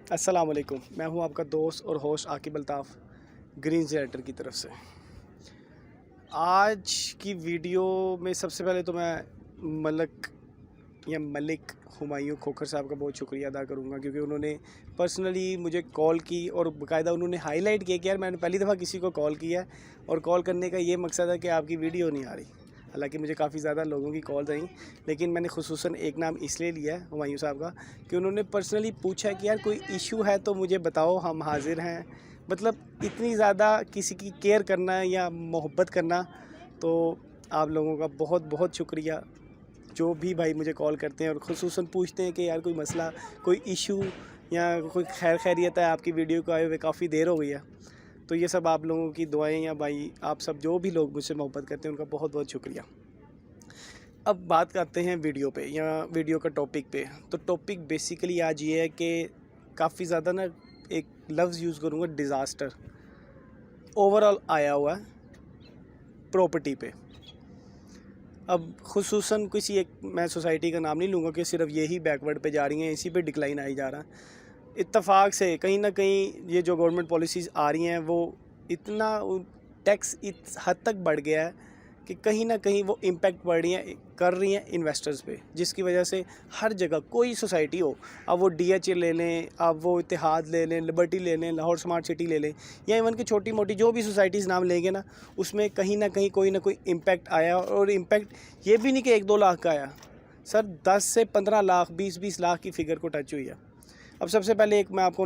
अस्सलाम वालेकुम, मैं हूं आपका दोस्त और host Aqib Altaf green jetter की तरफ से। आज की वीडियो में सबसे पहले तो मैं मलिक हुमायूं खोखर साहब का बहुत शुक्रिया अदा करूंगा, क्योंकि उन्होंने पर्सनली मुझे कॉल की और बाकायदा उन्होंने हाईलाइट किया कि यार मैंने पहली दफ़ा किसी को कॉल किया है और कॉल करने का ये मकसद है कि आपकी वीडियो नहीं आ रही। हालांकि मुझे काफ़ी ज़्यादा लोगों की कॉल्स आई, लेकिन मैंने खुसूसन एक नाम इसलिए लिया है हुमायूं साहब का कि उन्होंने पर्सनली पूछा कि यार कोई इशू है तो मुझे बताओ, हम हाजिर हैं। मतलब इतनी ज़्यादा किसी की केयर करना या मोहब्बत करना, तो आप लोगों का बहुत बहुत शुक्रिया। जो भी भाई मुझे कॉल करते हैं और खुसूसन पूछते हैं कि यार कोई मसला, कोई इशू या कोई खैरियत है, आपकी वीडियो को आए हुए काफ़ी देर हो गई है, तो ये सब आप लोगों की दुआएं या भाई आप सब जो भी लोग मुझसे मोहब्बत करते हैं उनका बहुत बहुत शुक्रिया। अब बात करते हैं वीडियो पे या वीडियो का टॉपिक पे। तो टॉपिक बेसिकली आज ये है कि काफ़ी ज़्यादा ना एक लफ्ज़ यूज़ करूँगा, डिज़ास्टर ओवरऑल आया हुआ है प्रॉपर्टी पे। अब खुसूसन किसी एक मैं सोसाइटी का नाम नहीं लूँगा कि सिर्फ यही बैकवर्ड पे जा रही हैं, इसी पे डिक्लाइन आई जा रहा है। इत्तफाक से कहीं ना कहीं ये जो गवर्नमेंट पॉलिसीज़ आ रही हैं वो इतना टैक्स इस हद तक बढ़ गया है कि कहीं ना कहीं वो इम्पेक्ट कर रही हैं इन्वेस्टर्स पे, जिसकी वजह से हर जगह कोई सोसाइटी हो, अब वो DHA ले लें, अब वो इत्तेहाद ले लें, लिबर्टी ले लें, लाहौर स्मार्ट सिटी ले लें, या इवन की छोटी मोटी जो भी सोसाइटीज़ नाम लेंगे ना, उसमें कहीं ना कहीं कोई ना कोई इम्पेक्ट आया। और इम्पेक्ट ये भी नहीं कि 1-2 लाख का आया सर, 10 से 15 लाख 20-20 लाख की फ़िगर को टच हुई है। अब सबसे पहले एक मैं आपको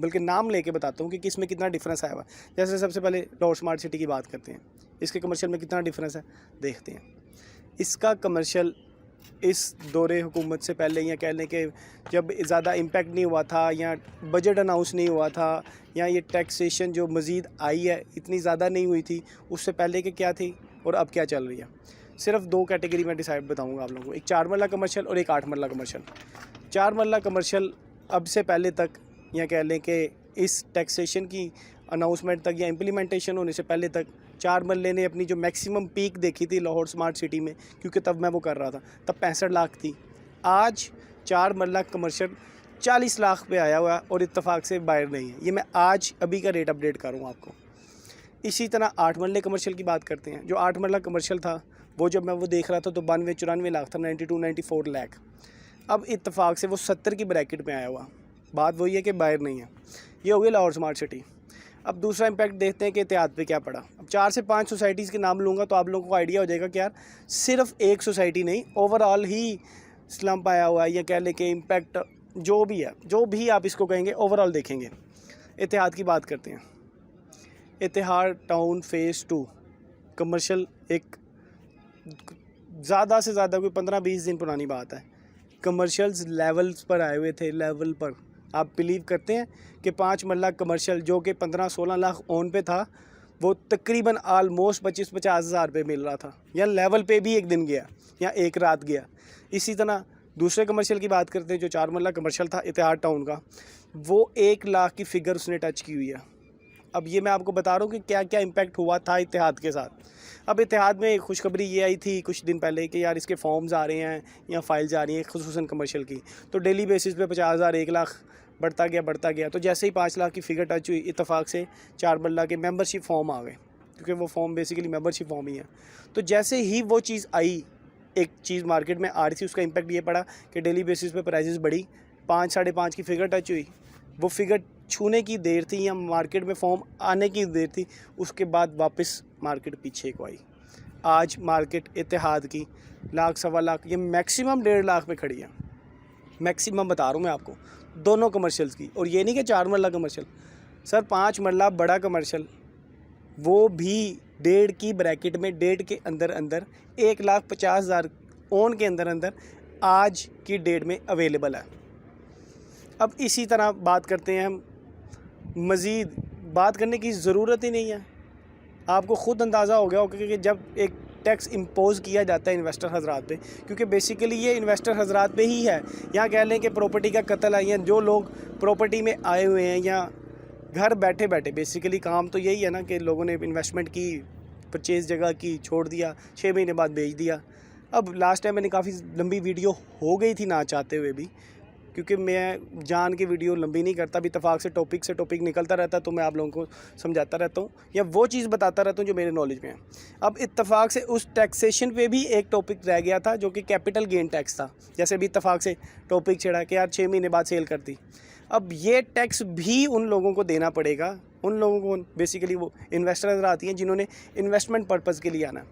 बल्कि नाम लेके बताता हूँ कि किस में कितना डिफरेंस आया हुआ। जैसे सबसे पहले लाहौर स्मार्ट सिटी की बात करते हैं, इसके कमर्शियल में कितना डिफरेंस है देखते हैं। इसका कमर्शियल इस दौरे हुकूमत से पहले, या कह लें कि जब ज़्यादा इम्पेक्ट नहीं हुआ था या बजट अनाउंस नहीं हुआ था या ये टैक्सेशन जो मज़ीद आई है इतनी ज़्यादा नहीं हुई थी, उससे पहले के क्या थी और अब क्या चल रही है। सिर्फ 2 कैटेगरी में डिसाइड बताऊँगा आप लोगों को, एक 4 मरला कमर्शियल और एक 8 मरला कमर्शियल। 4 मरला कमर्शियल अब से पहले तक, या कह लें कि इस टैक्सेशन की अनाउंसमेंट तक या इम्प्लीमेंटेशन होने से पहले तक, 4 मरले ने अपनी जो मैक्सिमम पीक देखी थी लाहौर स्मार्ट सिटी में, क्योंकि तब मैं वो कर रहा था, तब 65 लाख थी। आज 4 मरला कमर्शियल 40 लाख पे आया हुआ है और इत्तफाक से बाहर नहीं है। ये मैं आज अभी का रेट अपडेट करूँ आपको। इसी तरह 8 मरले कमर्शियल की बात करते हैं। जो 8 मरला कमर्शियल था वो जब मैं वो देख रहा था तो 92-94 लाख था, 92-94 लाख। अब इत्तफाक से वो 70 की ब्रैकेट में आया हुआ। बात वही है कि बाहर नहीं है। ये हो गई लाहौर स्मार्ट सिटी। अब दूसरा इम्पैक्ट देखते हैं कि इत्तेहाद पे क्या पड़ा। अब 4 से 5 सोसाइटीज़ के नाम लूँगा तो आप लोगों को आइडिया हो जाएगा कि यार सिर्फ एक सोसाइटी नहीं, ओवरऑल ही स्लम्प आया हुआ है, या कह लें कि इम्पैक्ट जो भी है, जो भी आप इसको कहेंगे, ओवरऑल देखेंगे। इत्तेहाद की बात करते हैं। इत्तेहाद टाउन फ़ेज़ 2 कमर्शियल, एक ज़्यादा से ज़्यादा कोई 15-20 दिन पुरानी बात है, कमर्शियल्स लेवल्स पर आए हुए थे। लेवल पर आप बिलीव करते हैं कि 5 मरला कमर्शियल जो कि 15-16 लाख ओन पे था, वो तकरीबन आलमोस्ट 25-50 हज़ार पे मिल रहा था, या लेवल पे भी एक दिन गया या एक रात गया। इसी तरह दूसरे कमर्शियल की बात करते हैं, जो 4 मरला कमर्शियल था इत्तेहाद टाउन का, वो 1 लाख की फ़िगर उसने टच की हुई है। अब ये मैं आपको बता रहा हूँ कि क्या क्या इम्पैक्ट हुआ था इत्तेहाद के साथ। अब इत्तेहाद में खुशखबरी ये आई थी कुछ दिन पहले कि यार इसके फॉर्म्स आ रहे हैं या फाइल्स आ रही हैं खुसूसन कमर्शियल की, तो डेली बेसिस पे 50,000 1 लाख बढ़ता गया। तो जैसे ही 5 लाख की फ़िगर टच हुई, इत्तेफाक से 4 मरला के मेंबरशिप फॉर्म आ गए, क्योंकि वो फॉर्म बेसिकली मेंबरशिप फॉर्म ही है। तो जैसे ही वो चीज़ आई, एक चीज़ मार्केट में आ रही थी, उसका इम्पैक्ट ये पड़ा कि डेली बेसिस पे प्राइसेस बढ़ी। 5-5.5 की फ़िगर टच हुई, वो फ़िगर छूने की देर थी या मार्केट में फॉर्म आने की देर थी, उसके बाद वापस मार्केट पीछे को आई। आज मार्केट इत्तेहाद की 1 लाख 1.25 लाख, ये मैक्सिमम 1.5 लाख पे खड़ी है। मैक्सिमम बता रहा हूँ मैं आपको, दोनों कमर्शियल्स की। और ये नहीं कि 4 मरला कमर्शियल सर, 5 मरला बड़ा कमर्शियल, वो भी 1.5 की ब्रैकेट में, 1.5 के अंदर 1,50,000 ओन के अंदर आज की डेट में अवेलेबल है। अब इसी तरह बात करते हैं हम, मज़ीद बात करने की ज़रूरत ही नहीं है। आपको ख़ुद अंदाज़ा हो गया होगा कि जब एक टैक्स इम्पोज़ किया जाता है इन्वेस्टर हजरात पे, क्योंकि बेसिकली ये इन्वेस्टर हजरात पे ही है, या कह लें कि प्रॉपर्टी का कत्ल है, या जो लोग प्रॉपर्टी में आए हुए हैं या घर बैठे बैठे, बेसिकली काम तो यही है ना कि लोगों ने इन्वेस्टमेंट की, परचेज़ जगह की, छोड़ दिया, 6 महीने बाद बेच दिया। अब लास्ट टाइम मैंने काफ़ी लंबी वीडियो हो गई थी ना चाहते हुए भी, क्योंकि मैं जान के वीडियो लंबी नहीं करता, भी इत्तेफाक से टॉपिक निकलता रहता, तो मैं आप लोगों को समझाता रहता हूँ या वो चीज़ बताता रहता हूँ जो मेरे नॉलेज में है। अब इत्तेफाक से उस टैक्सेशन पे भी एक टॉपिक रह गया था जो कि कैपिटल गेन टैक्स था। जैसे भी इत्तेफाक से टॉपिक छिड़ा कि यार 6 महीने बाद सेल कर दी, अब ये टैक्स भी उन लोगों को देना पड़ेगा, उन लोगों को बेसिकली वो इन्वेस्टर नज़र आती हैं जिन्होंने इन्वेस्टमेंट पर्पज़ के लिए आना।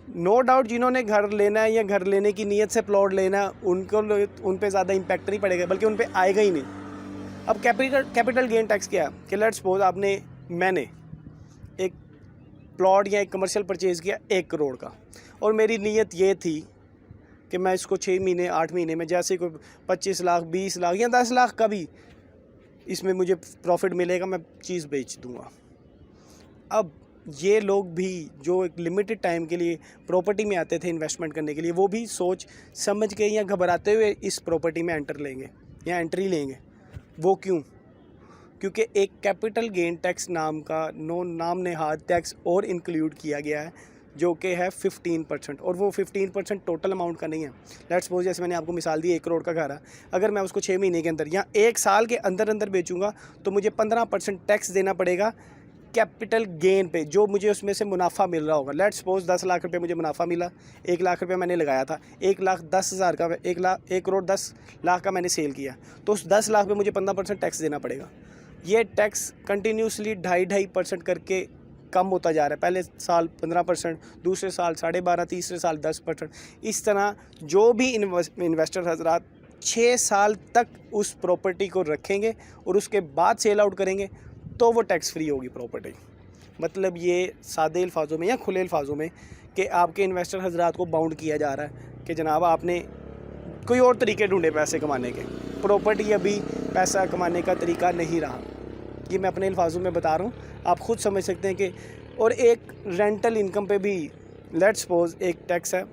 नो डाउट जिन्होंने घर लेना है या घर लेने की नीयत से प्लॉट लेना है उनको उन पे ज़्यादा इम्पैक्ट नहीं पड़ेगा, बल्कि उन पे आएगा ही नहीं। अब कैपिटल गेन टैक्स क्या है कि लेट्स सपोज मैंने एक प्लॉट या एक कमर्शियल परचेज़ किया 1 करोड़ का, और मेरी नीयत ये थी कि मैं इसको 6 महीने 8 महीने में जैसे कोई 25 लाख 20 लाख या 10 लाख का भी इसमें मुझे प्रॉफिट मिलेगा, मैं चीज़ बेच दूँगा। अब ये लोग भी जो एक लिमिटेड टाइम के लिए प्रॉपर्टी में आते थे इन्वेस्टमेंट करने के लिए, वो भी सोच समझ के या घबराते हुए इस प्रॉपर्टी में एंट्री लेंगे। वो क्यों? क्योंकि एक कैपिटल गेन टैक्स नाम का नाम नेहाद टैक्स और इंक्लूड किया गया है जो कि है 15%, और वो 15% टोटल अमाउंट का नहीं है। लेट्स सपोज जैसे मैंने आपको मिसाल दी 1 करोड़ का घर है, अगर मैं उसको 6 महीने के अंदर या 1 साल के अंदर बेचूंगा तो मुझे 15% टैक्स देना पड़ेगा कैपिटल गेन पे, जो मुझे उसमें से मुनाफा मिल रहा होगा। लेट्स सपोज 10 लाख रुपए मुझे मुनाफा मिला, 1 लाख रुपए मैंने लगाया था, 1,10,000 का 1 करोड़ 10 लाख का मैंने सेल किया, तो उस 10 लाख पे मुझे 15% टैक्स देना पड़ेगा। ये टैक्स कंटिन्यूसली 2.5% करके कम होता जा रहा है। पहले साल 15%, दूसरे साल 12.5%, तीसरे साल 10%। इस तरह जो भी इन्वेस्टर हजरात 6 साल तक उस प्रॉपर्टी को रखेंगे और उसके बाद सेल आउट करेंगे तो वो टैक्स फ्री होगी प्रॉपर्टी। मतलब ये सादे अल्फाजों में या खुले अल्फाजों में कि आपके इन्वेस्टर हजरात को बाउंड किया जा रहा है कि जनाब आपने कोई और तरीके ढूंढे पैसे कमाने के, प्रॉपर्टी अभी पैसा कमाने का तरीका नहीं रहा। ये मैं अपने अल्फाजों में बता रहा हूँ, आप ख़ुद समझ सकते हैं कि। और एक रेंटल इनकम पे भी लेट्स सपोज एक टैक्स है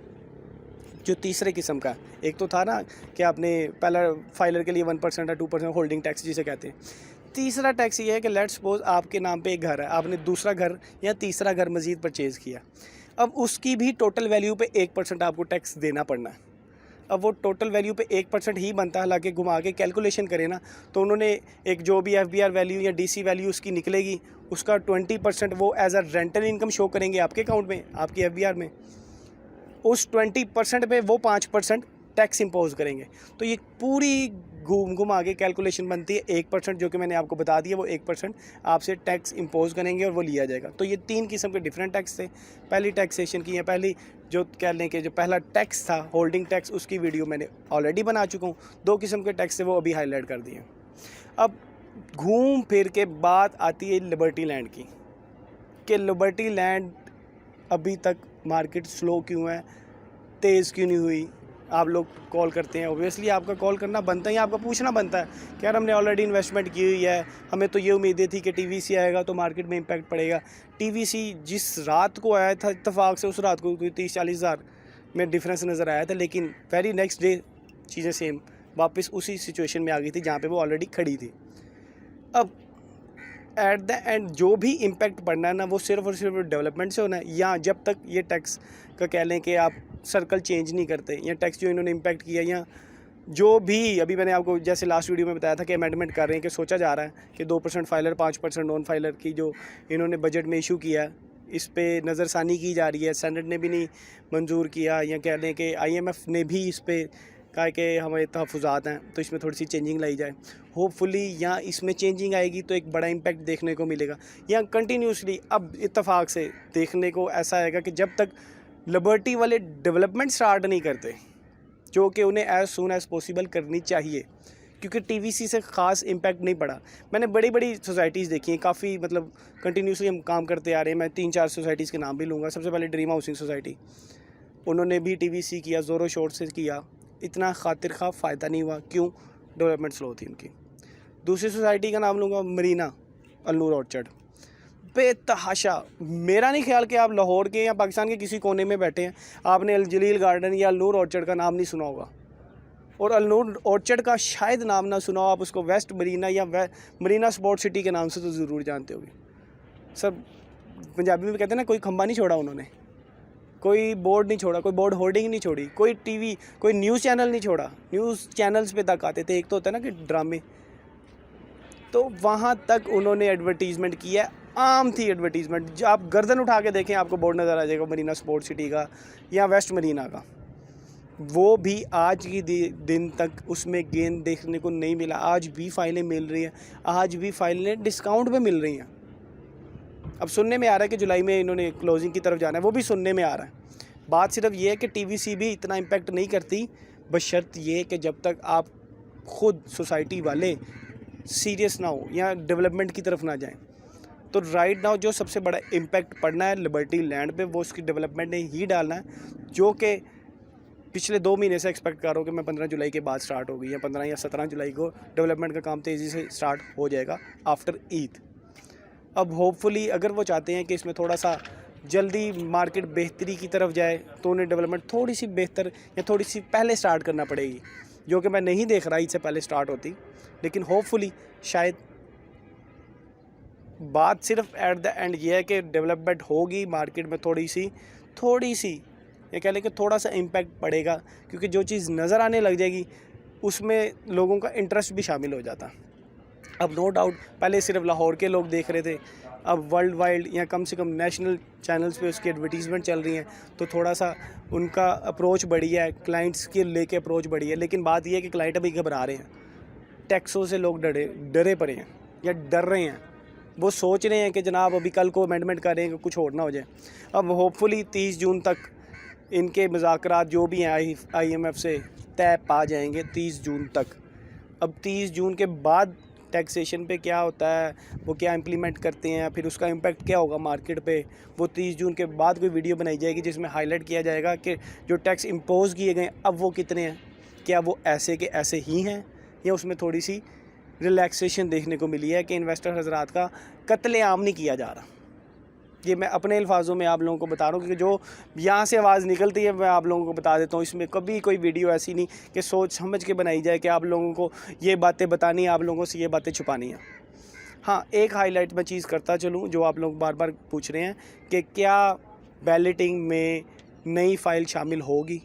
जो तीसरे किस्म का। एक तो था ना कि आपने पहला फाइलर के लिए 1% या 2% होल्डिंग टैक्स जिसे कहते हैं। तीसरा टैक्स ये है कि लेट्स सपोज आपके नाम पे एक घर है, आपने दूसरा घर या तीसरा घर मज़ीद परचेज़ किया, अब उसकी भी टोटल वैल्यू पे 1% आपको टैक्स देना पड़ना है। अब वो टोटल वैल्यू पे 1% ही बनता है, हालांकि घुमा के कैलकुलेशन करें ना तो उन्होंने एक जो भी FBR वैल्यू या DC वैल्यू उसकी निकलेगी, उसका 20% वो as a rental income show करेंगे आपके अकाउंट में, आपकी FBR में। उस 20% पे वो 5% टैक्स इम्पोज करेंगे। तो ये पूरी घूम आगे कैलकुलेशन बनती है 1%, जो कि मैंने आपको बता दिया, वो 1% आपसे टैक्स इम्पोज करेंगे और वो लिया जाएगा। तो ये 3 किस्म के डिफरेंट टैक्स थे। पहली टैक्सेशन की है, पहली जो कह लें कि जो पहला टैक्स था होल्डिंग टैक्स, उसकी वीडियो मैंने ऑलरेडी बना चुका हूँ। 2 किस्म के टैक्स थे वो अभी हाईलाइट कर दिए। अब घूम फिर के बात आती है लिबर्टी लैंड की, कि लिबर्टी लैंड अभी तक मार्केट स्लो क्यों है, तेज़ क्यों नहीं हुई। आप लोग कॉल करते हैं, ओबियसली आपका कॉल करना बनता है या आपका पूछना बनता है कि यार हमने ऑलरेडी इन्वेस्टमेंट की हुई है, हमें तो ये उम्मीदें थी कि TVC आएगा तो मार्केट में इम्पैक्ट पड़ेगा। TVC जिस रात को आया था इत्तेफाक से, उस रात को कोई 30-40 हज़ार में डिफरेंस नज़र आया था, लेकिन वेरी नेक्स्ट डे चीज़ें सेम वापस उसी सिचुएशन में आ गई थी जहाँ पर वो ऑलरेडी खड़ी थी। अब एट द एंड जो भी इम्पैक्ट पड़ना है ना, वो सिर्फ और सिर्फ डेवलपमेंट से होना है, या जब तक ये टैक्स का कह लें कि आप सर्कल चेंज नहीं करते, या टैक्स जो इन्होंने इम्पैक्ट किया, या जो भी अभी मैंने आपको जैसे लास्ट वीडियो में बताया था कि अमेंडमेंट कर रहे हैं, कि सोचा जा रहा है कि 2% फाइलर 5% नॉन फाइलर की जो इन्होंने बजट में इशू किया है, इस पर नज़रसानी की जा रही है। सेनेट ने भी नहीं मंजूर किया, या कह लें कि IMF ने भी इस पर कहा कि हमारे तहफ़्फ़ुज़ात हैं तो इसमें थोड़ी सी चेंजिंग लाई जाए। होपफुली या इसमें चेंजिंग आएगी तो एक बड़ा इम्पैक्ट देखने को मिलेगा, या कंटिन्यूसली अब इत्तेफाक से देखने को ऐसा आएगा कि जब तक लिबर्टी वाले डेवलपमेंट स्टार्ट नहीं करते, जो कि उन्हें एज़ सून एज़ पॉसिबल करनी चाहिए, क्योंकि TVC से ख़ास इम्पैक्ट नहीं पड़ा। मैंने बड़ी बड़ी सोसाइटीज़ देखी हैं, काफ़ी मतलब कंटिन्यूसली हम काम करते आ रहे हैं। मैं 3-4 सोसाइटीज़ के नाम भी लूँगा। सबसे पहले ड्रीम हाउसिंग सोसाइटी, उन्होंने भी TVC किया, ज़ोरों शोर से किया, इतना खातिर खा फ़ायदा नहीं हुआ। क्यों? डेवलपमेंट स्लो थी उनकी। दूसरी सोसाइटी का नाम लूँगा मरीना अलनूर ऑर्चर्ड, बेतहाशा। मेरा नहीं ख्याल कि आप लाहौर के या पाकिस्तान के किसी कोने में बैठे हैं, आपने अल जलील गार्डन या अलनूर ऑर्चर्ड का नाम नहीं सुना होगा, और अलनूर ऑर्चर्ड का शायद नाम ना सुना हो। आप उसको वेस्ट मरीना या मरीना स्पोर्ट सिटी के नाम से तो ज़रूर जानते होगे। सर पंजाबी में कहते हैं ना, कोई खंबा नहीं छोड़ा उन्होंने। कोई बोर्ड नहीं छोड़ा, कोई बोर्ड होर्डिंग नहीं छोड़ी, कोई टीवी, कोई न्यूज़ चैनल नहीं छोड़ा। न्यूज़ चैनल्स पे तक आते थे, एक तो होता है ना कि ड्रामे, तो वहाँ तक उन्होंने एडवर्टीज़मेंट किया। आम थी एडवर्टीज़मेंट, जो आप गर्दन उठा के देखें आपको बोर्ड नज़र आ जाएगा मरीना स्पोर्ट्स सिटी का या वेस्ट मरीना का। वो भी आज की दिन तक उसमें गेंद देखने को नहीं मिला। आज भी फाइलें मिल रही हैं, आज भी फाइलें डिस्काउंट पे मिल रही हैं। अब सुनने में आ रहा है कि जुलाई में इन्होंने क्लोजिंग की तरफ जाना है, वो भी सुनने में आ रहा है। बात सिर्फ ये है कि टीवीसी भी इतना इम्पैक्ट नहीं करती, बशर्त ये कि जब तक आप खुद सोसाइटी वाले सीरियस ना हो या डेवलपमेंट की तरफ ना जाएं। तो राइट नाउ जो सबसे बड़ा इम्पैक्ट पड़ना है लिबर्टी लैंड पे, वो उसकी डेवलपमेंट ने ही डालना है, जो कि पिछले 2 महीने से एक्सपेक्ट कर रहा हूँ कि मैं 15 जुलाई के बाद स्टार्ट होगी, या 15 या 17 जुलाई को डेवलपमेंट का काम तेज़ी से स्टार्ट हो जाएगा आफ्टर ईद। अब होपफुली अगर वो चाहते हैं कि इसमें थोड़ा सा जल्दी मार्केट बेहतरी की तरफ जाए, तो उन्हें डेवलपमेंट थोड़ी सी बेहतर या थोड़ी सी पहले स्टार्ट करना पड़ेगी, जो कि मैं नहीं देख रहा इससे पहले स्टार्ट होती। लेकिन होपफुली शायद बात सिर्फ एट द एंड ये है कि डेवलपमेंट होगी, मार्केट में थोड़ी सी ये कह लें कि थोड़ा सा इम्पैक्ट पड़ेगा, क्योंकि जो चीज़ नज़र आने लग जाएगी उसमें लोगों का इंटरेस्ट भी शामिल हो जाता। अब नो डाउट पहले सिर्फ लाहौर के लोग देख रहे थे, अब वर्ल्ड वाइड या कम से कम नेशनल चैनल्स पे उसकी एडवर्टीज़मेंट चल रही हैं, तो थोड़ा सा उनका अप्रोच बढ़ी है, क्लाइंट्स के लेके अप्रोच बढ़ी है। लेकिन बात यह है कि क्लाइंट अभी घबरा रहे हैं, टैक्सों से लोग डरे पड़े हैं या डर रहे हैं। वो सोच रहे हैं कि जनाब अभी कल को अमेंडमेंट करेंगे, कुछ और ना हो जाए। अब होपफुली 30 जून तक इनके मुज़ाकरात जो भी हैं IMF से तय पा जाएंगे 30 जून तक। अब 30 जून के बाद टैक्सेशन पे क्या होता है, वो क्या इम्प्लीमेंट करते हैं, फिर उसका इम्पैक्ट क्या होगा मार्केट पे, वो 30 जून के बाद कोई वीडियो बनाई जाएगी जिसमें हाईलाइट किया जाएगा कि जो टैक्स इम्पोज किए गए अब वो कितने हैं, क्या वो ऐसे के ऐसे ही हैं या उसमें थोड़ी सी रिलैक्सेशन देखने को मिली है कि इन्वेस्टर हजरात का कत्लेआम नहीं किया जा रहा। ये मैं अपने अल्फाजों में आप लोगों को बता रहा हूँ, क्योंकि जो यहाँ से आवाज़ निकलती है मैं आप लोगों को बता देता हूँ। इसमें कभी कोई वीडियो ऐसी नहीं कि सोच समझ के बनाई जाए कि आप लोगों को ये बातें बतानी है, आप लोगों से ये बातें छुपानी हैं। हाँ, एक हाईलाइट मैं चीज़ करता चलूँ, जो आप लोग बार बार पूछ रहे हैं कि क्या बैलेटिंग में नई फ़ाइल शामिल होगी,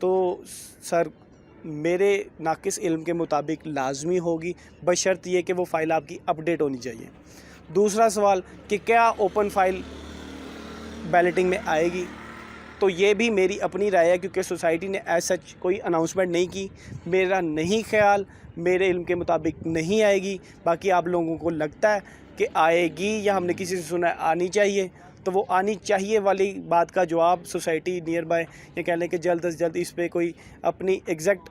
तो सर मेरे नाकिस इल्म के मुताबिक लाजमी होगी, बशर्त ये कि वो फ़ाइल आपकी अपडेट होनी चाहिए। दूसरा सवाल कि क्या ओपन फ़ाइल बैलेटिंग में आएगी, तो ये भी मेरी अपनी राय है, क्योंकि सोसाइटी ने एज सच कोई अनाउंसमेंट नहीं की। मेरा नहीं ख्याल, मेरे इल्म के मुताबिक नहीं आएगी। बाकी आप लोगों को लगता है कि आएगी या हमने किसी से सुना आनी चाहिए, तो वो आनी चाहिए वाली बात का जवाब सोसाइटी नियर बाय ये कह लें कि जल्द अज जल्द इस पर कोई अपनी एग्जैक्ट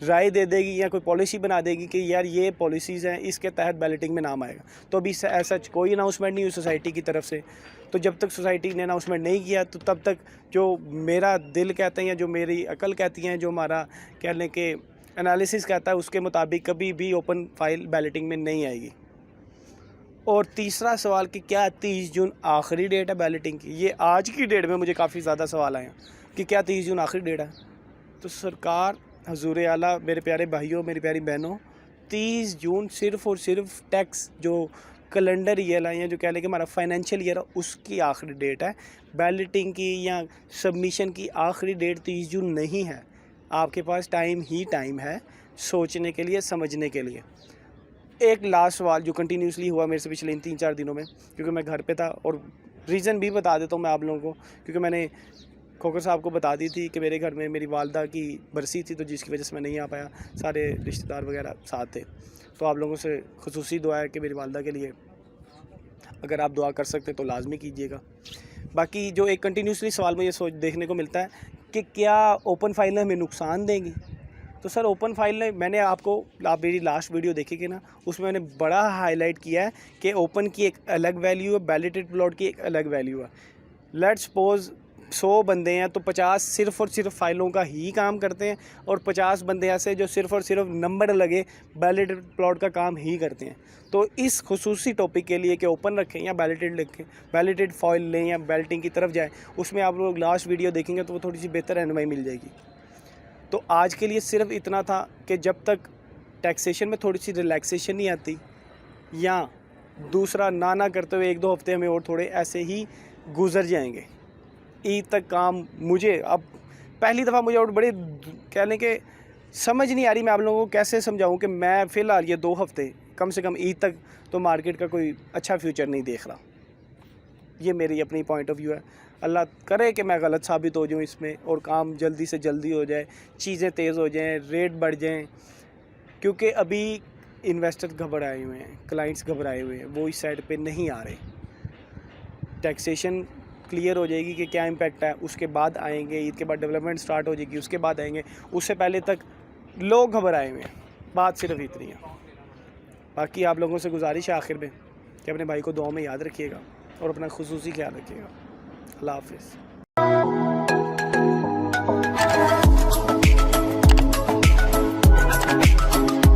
राय दे देगी या कोई पॉलिसी बना देगी कि यार ये पॉलिसीज़ हैं, इसके तहत बैलेटिंग में नाम आएगा। तो अभी ऐसा कोई अनाउंसमेंट नहीं हुई सोसाइटी की तरफ से। तो जब तक सोसाइटी ने अनाउंसमेंट नहीं किया, तो तब तक जो मेरा दिल कहते हैं या जो मेरी अकल कहती हैं, जो हमारा कह लें कि एनालिसिस कहता है, उसके मुताबिक कभी भी ओपन फाइल बैलेटिंग में नहीं आएगी। और तीसरा सवाल कि क्या 30 जून आखिरी डेट है बैलेटिंग की, ये आज की डेट में मुझे काफ़ी ज़्यादा सवाल आए हैं कि क्या 30 जून आखिरी डेट है। तो सरकार, हजूर आला, मेरे प्यारे भाइयों, मेरी प्यारी बहनों, 30 जून सिर्फ़ और सिर्फ टैक्स जो कैलेंडर ईयर है या जो कह लें कि हमारा फाइनेंशियल ईयर है, उसकी आखिरी डेट है। बैलेटिंग की या सबमिशन की आखिरी डेट 30 जून नहीं है। आपके पास टाइम ही टाइम है सोचने के लिए, समझने के लिए। एक लास्ट सवाल जो कंटिन्यूसली हुआ मेरे से पिछले इन 3-4 दिनों में, क्योंकि मैं घर पे था, और रीज़न भी बता देता हूँ मैं आप लोगों को, क्योंकि मैंने खोकर साहब को बता दी थी कि मेरे घर में मेरी वालदा की बरसी थी, तो जिसकी वजह से मैं नहीं आ पाया। सारे रिश्तेदार वगैरह साथ थे, तो आप लोगों से खुसूसी दुआ है कि मेरी वालदा के लिए अगर आप दुआ कर सकते तो लाजमी कीजिएगा। बाकी जो एक कंटिन्यूसली सवाल मुझे सोच देखने को मिलता है कि क्या ओपन फाइल हमें नुकसान देंगी। तो सर ओपन फाइल ने, मैंने आपको, आप मेरी लास्ट वीडियो देखेंगे ना, उसमें मैंने बड़ा हाईलाइट किया है कि ओपन की एक अलग वैल्यू है, बैलेटेड प्लॉट की एक अलग वैल्यू है। लेट्स सपोज 100 बंदे हैं तो 50 सिर्फ़ और सिर्फ फाइलों का ही काम करते हैं, और 50 बंदे ऐसे जो सिर्फ़ और सिर्फ नंबर लगे बैलेटेड प्लॉट का काम ही करते हैं। तो इस खुसूसी टॉपिक के लिए कि ओपन रखें या बैलेटेड रखें, बैलेटेड फॉइल लें या बैलेटिंग की तरफ जाएँ, उसमें आप लोग लास्ट वीडियो देखेंगे तो वो थोड़ी सी बेहतर रहनुमाई मिल जाएगी। तो आज के लिए सिर्फ इतना था कि जब तक टैक्सेशन में थोड़ी सी रिलैक्सेशन नहीं आती, या दूसरा ना करते हुए 1-2 हफ्ते हमें और थोड़े ऐसे ही गुजर जाएंगे। ईद तक काम मुझे अब पहली दफ़ा मुझे और बड़े कहने के समझ नहीं आ रही मैं आप लोगों को कैसे समझाऊं कि मैं फ़िलहाल ये 2 हफ़्ते कम से कम ईद तक तो मार्केट का कोई अच्छा फ्यूचर नहीं देख रहा। ये मेरी अपनी पॉइंट ऑफ व्यू है। अल्लाह करे कि मैं गलत साबित हो जाऊँ इसमें और काम जल्दी से जल्दी हो जाए, चीज़ें तेज़ हो जाएँ, रेट बढ़ जाएँ, क्योंकि अभी इन्वेस्टर घबराए हुए हैं, क्लाइंट्स घबराए हुए हैं, वो इस साइड पे नहीं आ रहे। टैक्सेशन क्लियर हो जाएगी कि क्या इम्पैक्ट है, उसके बाद आएंगे, ईद के बाद डेवलपमेंट स्टार्ट हो जाएगी, उसके बाद आएंगे, उससे पहले तक लोग घबराए हुए हैं। बात सिर्फ इतनी है। बाकी आप लोगों से गुजारिश है आखिर में कि अपने भाई को दुआ में याद रखिएगा और अपना खुसूसी ख्याल रखिएगा। अल्लाह हाफिज़।